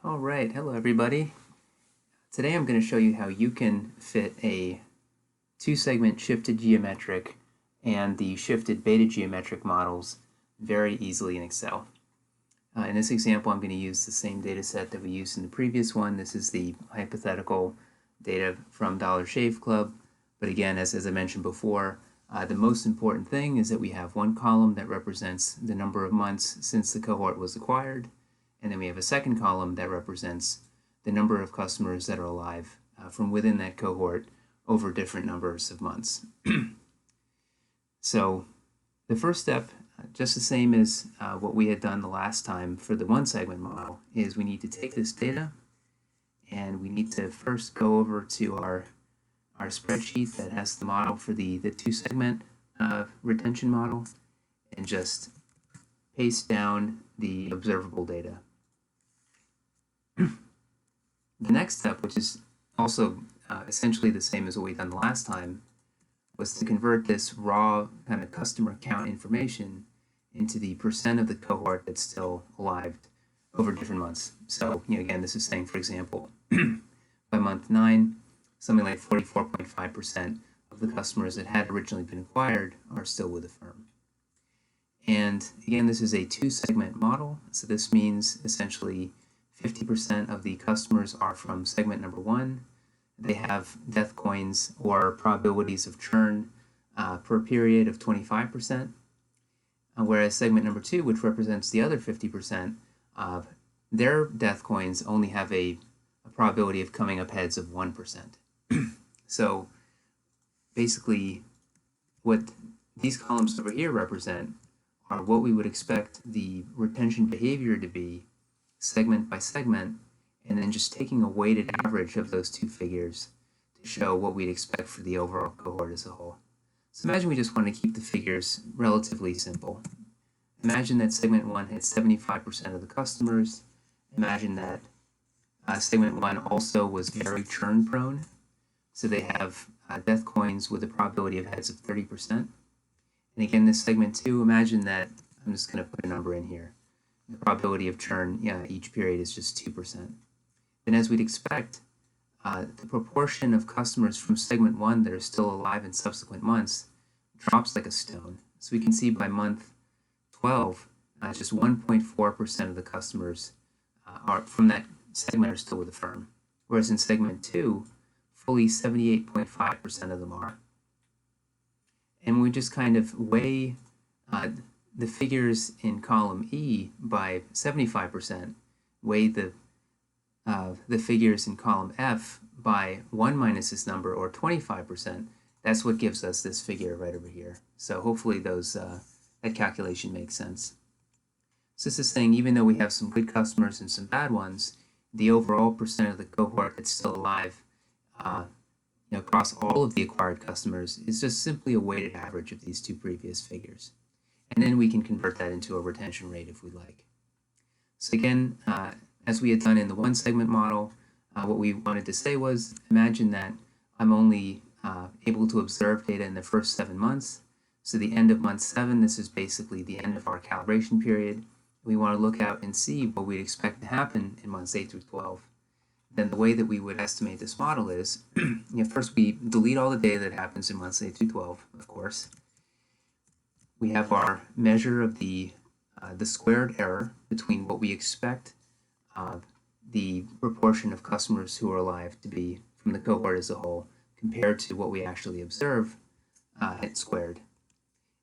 All right, hello everybody. Today I'm going to show you how you can fit a two-segment shifted geometric and the shifted beta geometric models very easily in Excel. In this example, I'm going to use the same data set that we used in the previous one. This is the hypothetical data from Dollar Shave Club. But again, as I mentioned before, the most important thing is that we have one column that represents the number of months since the cohort was acquired, and then we have a second column that represents the number of customers that are alive from within that cohort over different numbers of months. So the first step, just the same as what we had done the last time for the one segment model, is we need to take this data and we need to first go over to our spreadsheet that has the model for the two segment retention model and just paste down the observable data. The next step, which is also essentially the same as what we've done the last time, was to convert this raw kind of customer count information into the percent of the cohort that's still alive over different months. So, again, this is saying, for example, by month 9, something like 44.5% of the customers that had originally been acquired are still with the firm. And again, this is a two-segment model, so this means essentially 50% of the customers are from segment number 1. They have death coins or probabilities of churn per period of 25%, whereas segment number 2, which represents the other 50%, their death coins only have a probability of coming up heads of 1%. So basically, what these columns over here represent are what we would expect the retention behavior to be segment by segment, and then just taking a weighted average of those two figures to show what we'd expect for the overall cohort as a whole. So imagine we just want to keep the figures relatively simple. Imagine that segment 1 had 75% of the customers. Imagine that segment 1 also was very churn prone. So they have death coins with a probability of heads of 30%. And again, this segment 2, imagine that, I'm just going to put a number in here. The probability of churn, each period is just 2%. And as we'd expect, the proportion of customers from segment 1 that are still alive in subsequent months drops like a stone. So we can see by month 12, just 1.4% of the customers are from that segment are still with the firm, whereas in segment 2, fully 78.5% of them are. And we just kind of weigh the figures in column E by 75%, weigh the figures in column F by 1 minus this number, or 25%. That's what gives us this figure right over here. So hopefully that calculation makes sense. So this is saying even though we have some good customers and some bad ones, the overall percent of the cohort that's still alive across all of the acquired customers is just simply a weighted average of these two previous figures. And then we can convert that into a retention rate if we like. So again, as we had done in the one segment model, what we wanted to say was, imagine that I'm only able to observe data in the first 7 months. So the end of month 7, this is basically the end of our calibration period. We want to look out and see what we'd expect to happen in months 8 through 12. Then the way that we would estimate this model is, first we delete all the data that happens in months 8 through 12, of course. We have our measure of the squared error between what we expect the proportion of customers who are alive to be from the cohort as a whole compared to what we actually observe at squared.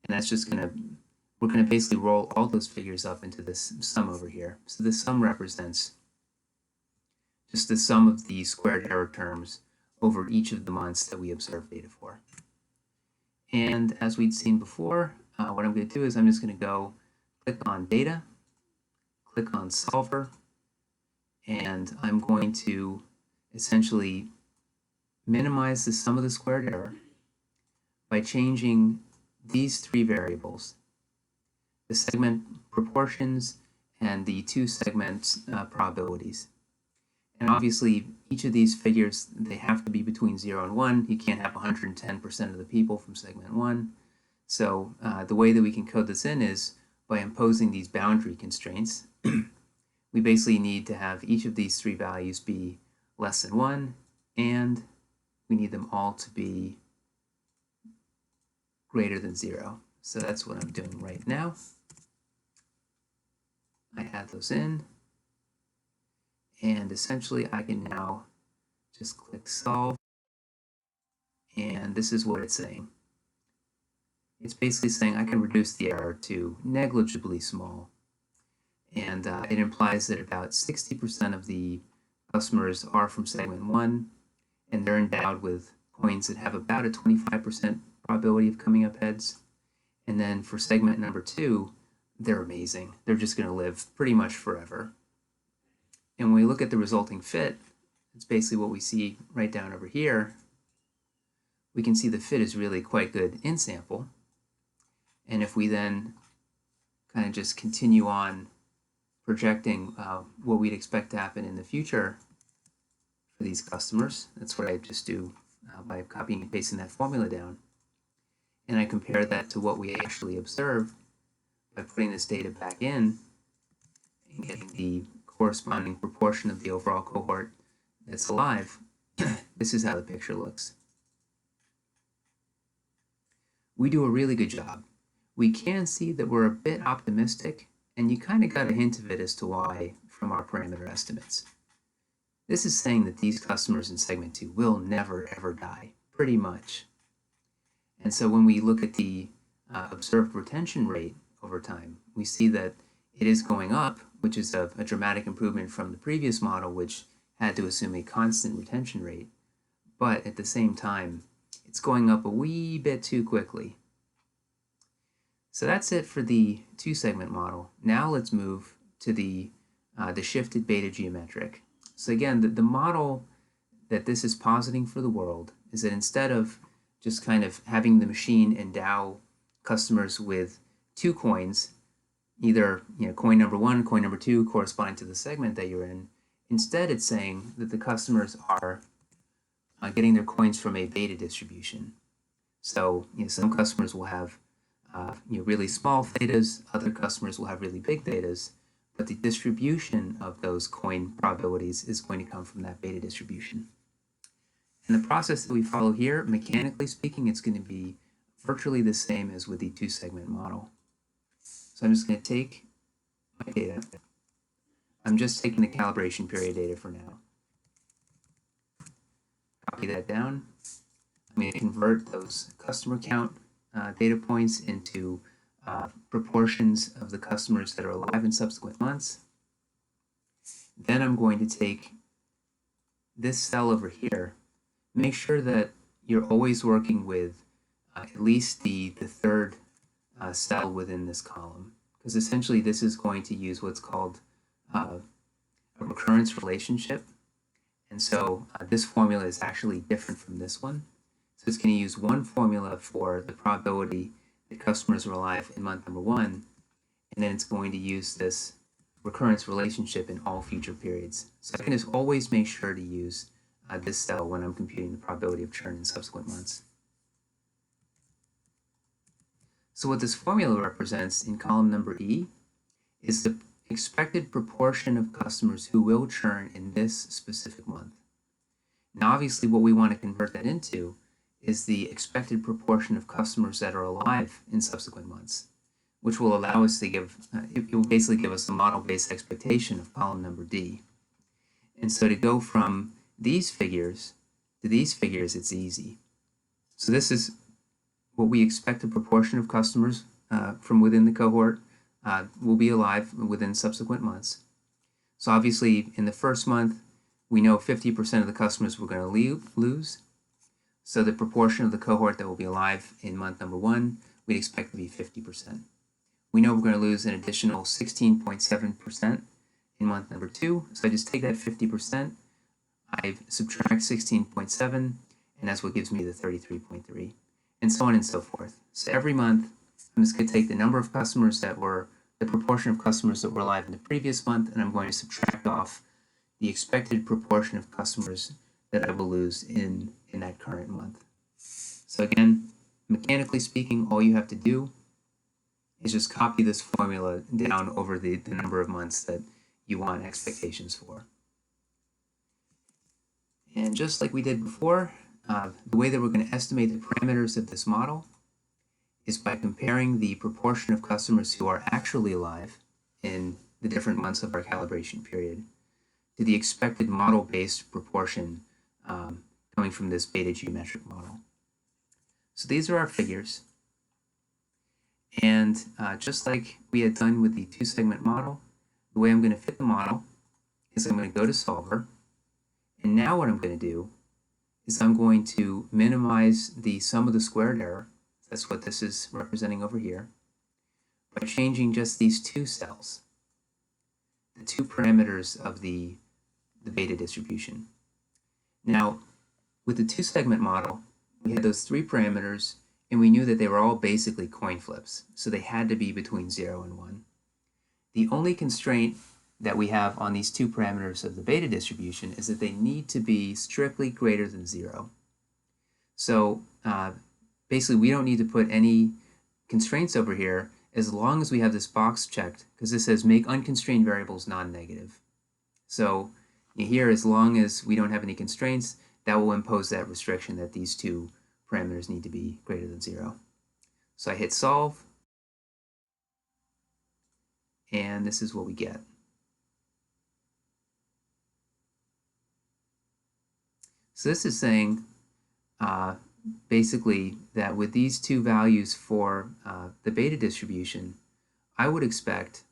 And that's just we're going to basically roll all those figures up into this sum over here. So the sum represents just the sum of the squared error terms over each of the months that we observe data for. And as we'd seen before, what I'm going to do is I'm just going to go click on Data, click on Solver, and I'm going to essentially minimize the sum of the squared error by changing these 3 variables, the segment proportions and the two segments probabilities. And obviously, each of these figures, they have to be between 0 and 1. You can't have 110% of the people from segment 1. So the way that we can code this in is by imposing these boundary constraints. we basically need to have each of these three values be less than 1, and we need them all to be greater than 0. So that's what I'm doing right now. I add those in, and essentially I can now just click solve, and this is what it's saying. It's basically saying I can reduce the error to negligibly small, and it implies that about 60% of the customers are from segment 1, and they're endowed with coins that have about a 25% probability of coming up heads. And then for segment number 2, they're amazing. They're just going to live pretty much forever. And when we look at the resulting fit, it's basically what we see right down over here. We can see the fit is really quite good in sample. And if we then kind of just continue on projecting what we'd expect to happen in the future for these customers, that's what I just do by copying and pasting that formula down. And I compare that to what we actually observe by putting this data back in and getting the corresponding proportion of the overall cohort that's alive. This is how the picture looks. We do a really good job. We can see that we're a bit optimistic, and you kind of got a hint of it as to why from our parameter estimates. This is saying that these customers in segment 2 will never ever die, pretty much. And so when we look at the observed retention rate over time, we see that it is going up, which is a dramatic improvement from the previous model, which had to assume a constant retention rate. But at the same time, it's going up a wee bit too quickly. So that's it for the 2-segment model. Now let's move to the shifted beta geometric. So again, the model that this is positing for the world is that instead of just kind of having the machine endow customers with 2 coins, either coin number 1, coin number 2 corresponding to the segment that you're in, instead it's saying that the customers are getting their coins from a beta distribution. So some customers will have really small thetas, other customers will have really big thetas, but the distribution of those coin probabilities is going to come from that beta distribution. And the process that we follow here, mechanically speaking, it's going to be virtually the same as with the 2-segment model. So I'm just going to take my data. I'm just taking the calibration period data for now. Copy that down. I'm going to convert those customer count data points into proportions of the customers that are alive in subsequent months. Then I'm going to take this cell over here. Make sure that you're always working with at least the third cell within this column, because essentially this is going to use what's called a recurrence relationship. And so this formula is actually different from this one. So it's going to use one formula for the probability that customers are alive in month number 1, and then it's going to use this recurrence relationship in all future periods. So I can just always make sure to use this cell when I'm computing the probability of churn in subsequent months. So what this formula represents in column number E is the expected proportion of customers who will churn in this specific month. Now obviously what we want to convert that into is the expected proportion of customers that are alive in subsequent months, which will allow us to give, it will basically give us a model-based expectation of column number D. And so to go from these figures to these figures, it's easy. So this is what we expect a proportion of customers from within the cohort will be alive within subsequent months. So obviously in the first month, we know 50% of the customers we're going to lose. So the proportion of the cohort that will be alive in month number 1, we'd expect to be 50%. We know we're going to lose an additional 16.7% in month number 2. So I just take that 50%, I subtract 16.7, and that's what gives me the 33.3, and so on and so forth. So every month, I'm just going to take the number of customers that were, the proportion of customers that were alive in the previous month, and I'm going to subtract off the expected proportion of customers that I will lose in that current month. So again, mechanically speaking, all you have to do is just copy this formula down over the number of months that you want expectations for. And just like we did before, the way that we're going to estimate the parameters of this model is by comparing the proportion of customers who are actually alive in the different months of our calibration period to the expected model-based proportion coming from this beta geometric model. So these are our figures. And just like we had done with the two-segment model, the way I'm going to fit the model is I'm going to go to Solver. And now what I'm going to do is I'm going to minimize the sum of the squared error. That's what this is representing over here, by changing just these two cells, the two parameters of the beta distribution. Now, with the two-segment model, we had those three parameters, and we knew that they were all basically coin flips, so they had to be between 0 and 1. The only constraint that we have on these two parameters of the beta distribution is that they need to be strictly greater than 0. So basically, we don't need to put any constraints over here as long as we have this box checked, because this says make unconstrained variables non-negative. So here, as long as we don't have any constraints, that will impose that restriction that these two parameters need to be greater than 0. So I hit solve, and this is what we get. So this is saying basically that with these two values for the beta distribution, I would expect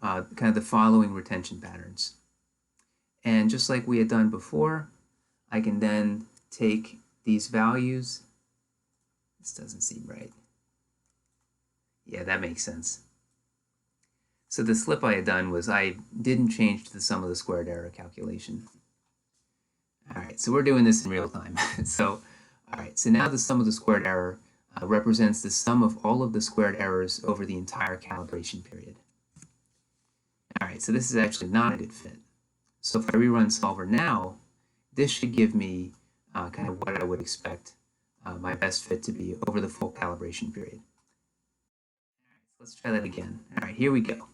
kind of the following retention patterns. And just like we had done before, I can then take these values. This doesn't seem right. Yeah, that makes sense. So the slip I had done was I didn't change the sum of the squared error calculation. All right, so we're doing this in real time. So now the sum of the squared error represents the sum of all of the squared errors over the entire calibration period. All right, so this is actually not a good fit. So if I rerun Solver now, this should give me kind of what I would expect my best fit to be over the full calibration period. All right, so let's try that again. All right, here we go.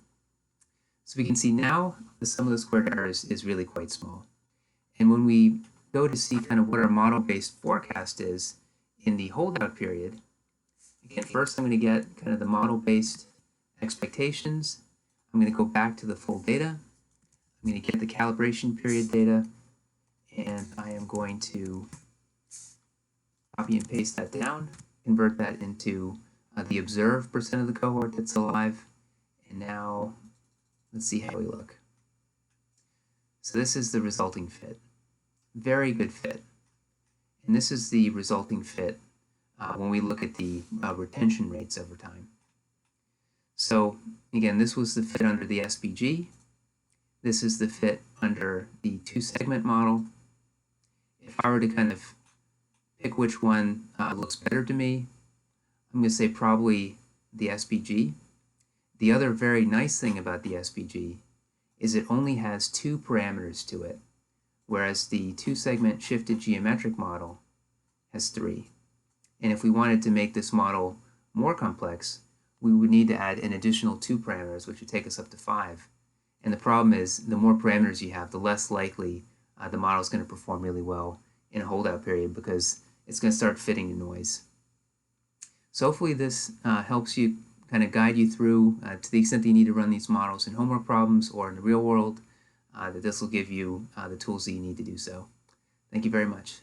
So we can see now the sum of the squared errors is really quite small. And when we go to see kind of what our model-based forecast is in the holdout period, again, first I'm going to get kind of the model-based expectations. I'm going to go back to the full data. I'm going to get the calibration period data, and I am going to copy and paste that down, convert that into the observed percent of the cohort that's alive, and now let's see how we look. So this is the resulting fit. Very good fit. And this is the resulting fit when we look at the retention rates over time. So again, this was the fit under the SPG. This is the fit under the two-segment model. If I were to kind of pick which one looks better to me, I'm going to say probably the SPG. The other very nice thing about the SPG is it only has two parameters to it, whereas the two-segment shifted geometric model has 3. And if we wanted to make this model more complex, we would need to add an additional 2 parameters, which would take us up to 5. And the problem is, the more parameters you have, the less likely the model is going to perform really well in a holdout period, because it's going to start fitting the noise. So hopefully this helps you kind of guide you through, to the extent that you need to run these models in homework problems or in the real world, that this will give you the tools that you need to do so. Thank you very much.